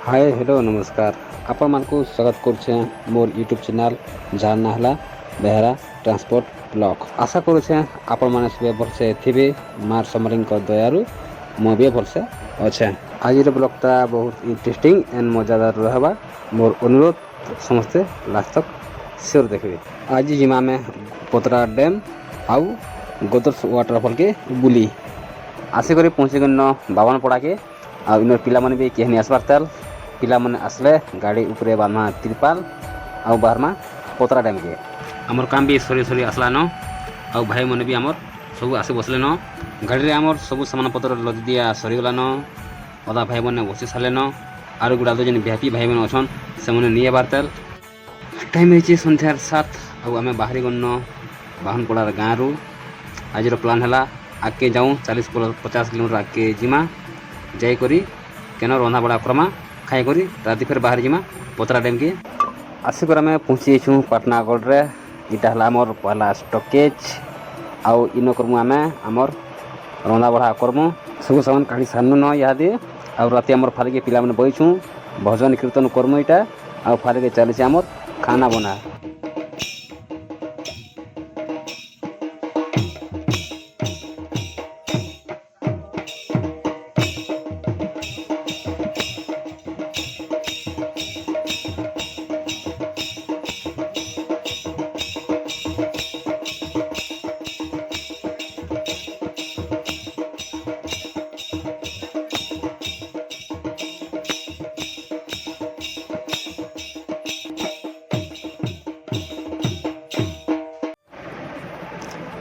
Hi hello नमस्कार आपण मानकु स्वागत करछे मोर यूट्यूब चैनल जार ना हला बेहरा ट्रांसपोर्ट ब्लॉग। आशा करुछे आपण माने सब भलसे थिबे मार समलिंग को दयारु मो भी भलसे अच्छे। आज ब्लॉगटा बहुत इंटरेस्टिंग एंड मजादार रहबा मोर अनुरोध समस्ते लास्ट तक श्योर देखबे। आज जिमा में पोतरा डैम आउ गोदर्स वाटरफॉल के बुली आसे करी पहुंचे गन बावन पड़ा के आ इन पिला माने भी केहनी आसबार तेल पिला माने आसले गाड़ी ऊपरे बानमा तिरपाल आ बाहर में पोतरा डैम के हमर काम भी सरी सरी आसला न आ भाई माने भी हमर सब आसे बसले न गाड़ी रे हमर सब सामान पत्र लद दिया सरी गला न ओदा भाई माने बसी साले न आरो गुडा दो जन वीआईपी भाई माने अछन से माने निये बारतेल टाइम हेची संध्यार 7 आ हमें बाहरी गन बाहन पड़ार गाँ रु आज प्लान है आगे जाऊँ 40-50 किलोमीटर आगे जिमा जाई करी केन रंधा बड़ा करमा खाई करी राति फिर बाहर जिमा पोतरा डैम के आसिक आम पहुँची छूँ पाटनागढ़ रे इटा हला आमर पहला स्टॉकेज आउ इन करमु आम आमर रंधा बड़ा करमु सब सामान काढ़ी सारनु न इहादे आउ राति आमर फाले के पिला माने बइछूँ भजन कीर्तन करमु इटा आउ फाले के चली आमर खाना बना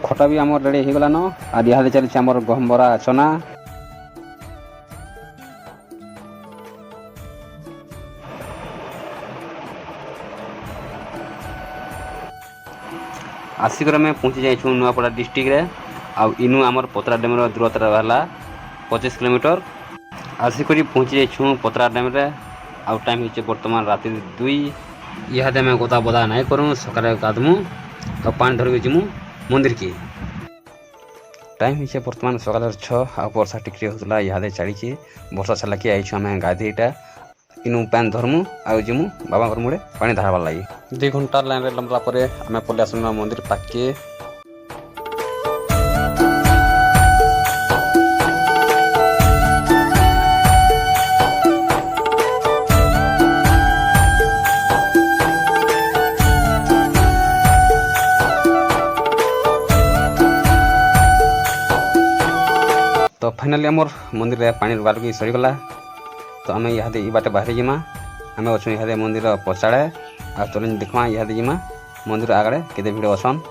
खटा भी आमर रेडी हो गला न आर यहाँ चली आमर गहम बरा चना आसिक आम पहुँची जाइछू नुआपड़ा डिस्ट्रिक्ट रे आउ इनु आमर पोतरा डैम दूरता रहला 25 किलोमीटर आसिक पहुँची जाइछू पोतरा डैम रे आउ टाइम होचे वर्तमान राति 2 इहादे में गोता बदा नाई करूँ सकाले गाधमु और पानी धर जिमु मंदिर की टाइम होचे वर्तमान सकाल 6 आ वर्षा टिकरी होतला इहादे चढ़ी वर्षा छाला कि आइछु आम गाधीटा इनु पान धरमु आउ जिमु बाबा घर मुड़े पानी धारबार लगी 2 घंटा लाइन रे लंबला परे आम पले आसनु मंदिर पाके तो फाइनाली आमर मंदिर रे पानी बार की सरीगला तो आम इहादे इ बाटे बाहरी जिमा आम अच्छे इहादे मंदिर पछाड़े आ चल देखमा इहादे जिमा मंदिर आगड़े केते भिड़ असन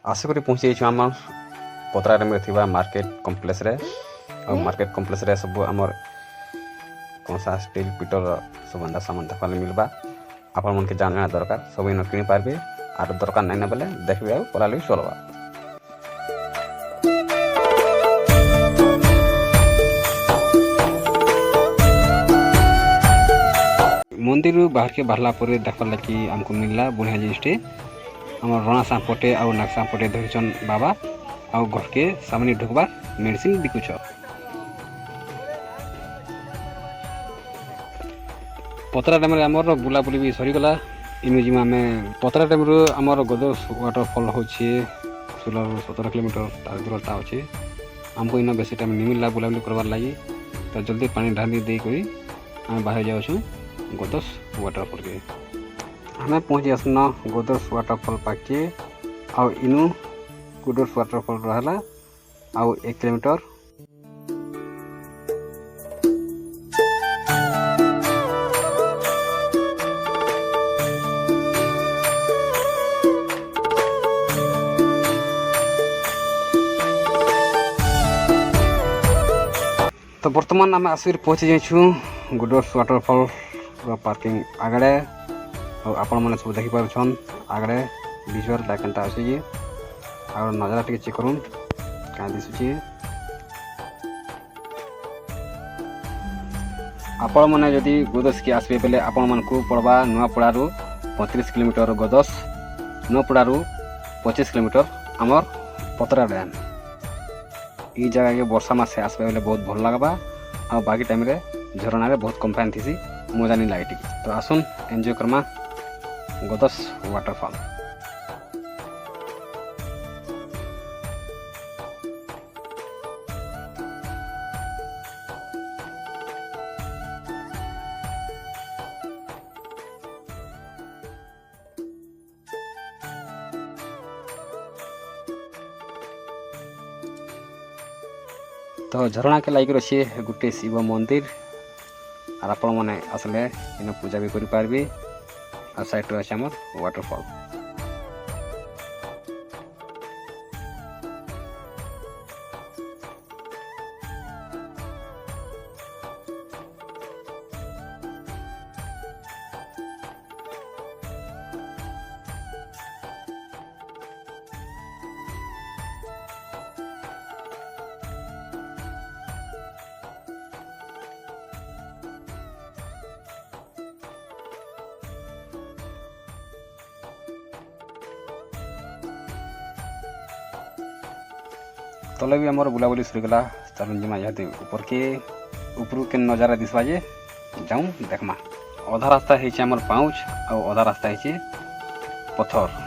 आशा करी पहुँची आम पोतरा डैम रे थिबा मार्केट कॉम्प्लेक्स रे और मार्केट कॉम्प्लेक्स रे सब आमर कंसा स्टील पीटर सब अंदा सामान देखा मिलबा आपण मन के जानना दरकार सब इन किनि पारबे आर दरकार नै न बेले देखबे आ पला लई चलबा मंदिर बाहर के बाहरला परे देखला कि हमको मिलला बढ़िया जिनिसटे हमर रणा सांपटे और नाक सांपटे धरिचन बाबा आ घर के सामने ढुकबा मेडिसिन बिकुछ पोतरा डैम आमर बुलाबुली भी सरीगला इनु जिमा में पोतरा डैम आमर गोदर्स वाटरफॉल होचे 16-17 किलोमीटर तार दूरता अच्छे हमको इन बेसी टाइम नहीं मिलला बुलाबुली करवार लगी तो जल्दी पानी ढाली दे करी आम बाहर जाऊँ गोदर्स वाटरफॉल के हमें पहुँची आसन गोदर्स वाटरफॉल पाके आ इनु गोदर्स वाटरफॉल रहला आउ 1 किलोमीटर तो वर्तमान आम आसिक पहुँची जाइछू गोदर्स वाटरफॉल पार्किंग आगड़े और आपण मैंने सब देखी पार्छन आगड़े विजुअल लाइकनटा अच्छे और नजारा टे चेक करूँ क्या दिशुची आपण मैंने जदि गोदस की आसबे बेले आपण मानकु पड़वा नुआपड़ारू 35 किलोमीटर गोदस नुआपड़ारू 25 किलोमीटर आमर पतरा डैम। ई जगह के वर्षा मासे आसबे बेले बहुत भल लगबा आ बाकी टाइम रे झरना रे बहुत कम पानी थीसी मजा नहीं लागे। तो आसुन एंजॉय करमा गोदस वाटरफॉल। तो झरना के लाइक रही गोटे शिव मंदिर और आपण मैंने आसले इन पूजा भी करें और साइड अच्छे आम वाटरफॉल। तले भी आमर बुलाबुली सरीगला चलन जमा यहाँ ऊपर के ऊपर के नजारा दिसवा जे जाऊँ देखमा। अधा रास्ता है आमर पाउच और अधा रास्ता है पत्थर।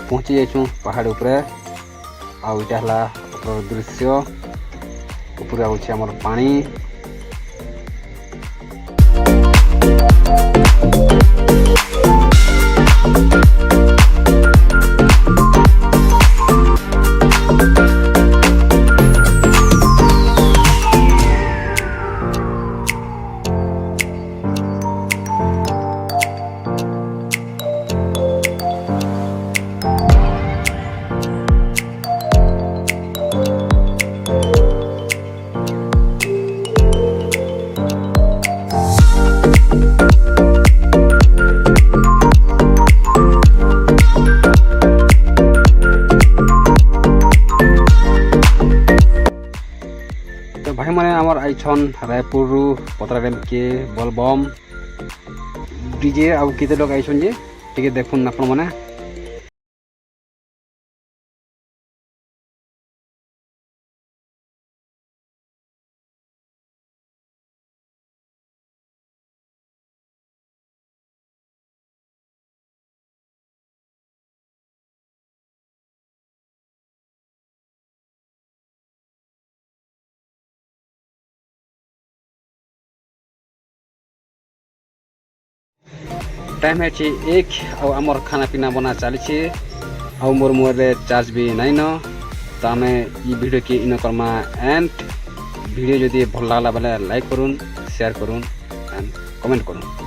पहुँची जाइछुं पहाड़ उपरे आउ इटा हला दृश्य ऊपर आउछि हमर पानी। तो भाई मैंने आमर आईछन रायपुर पतरा डैम के बोलबम डीजे आउ केते लोग आईछन जे टिके देखुन आपण माने। टाइम है 1 और आमर खाना पीना बना चली और मोर मोबाइल चार्ज भी नहीं न। तो आम ये वीडियो के इन करमा एंड वीडियो जदि भल लगला बेले लाइक करूँ शेयर करूँ एंड कमेंट करूँ।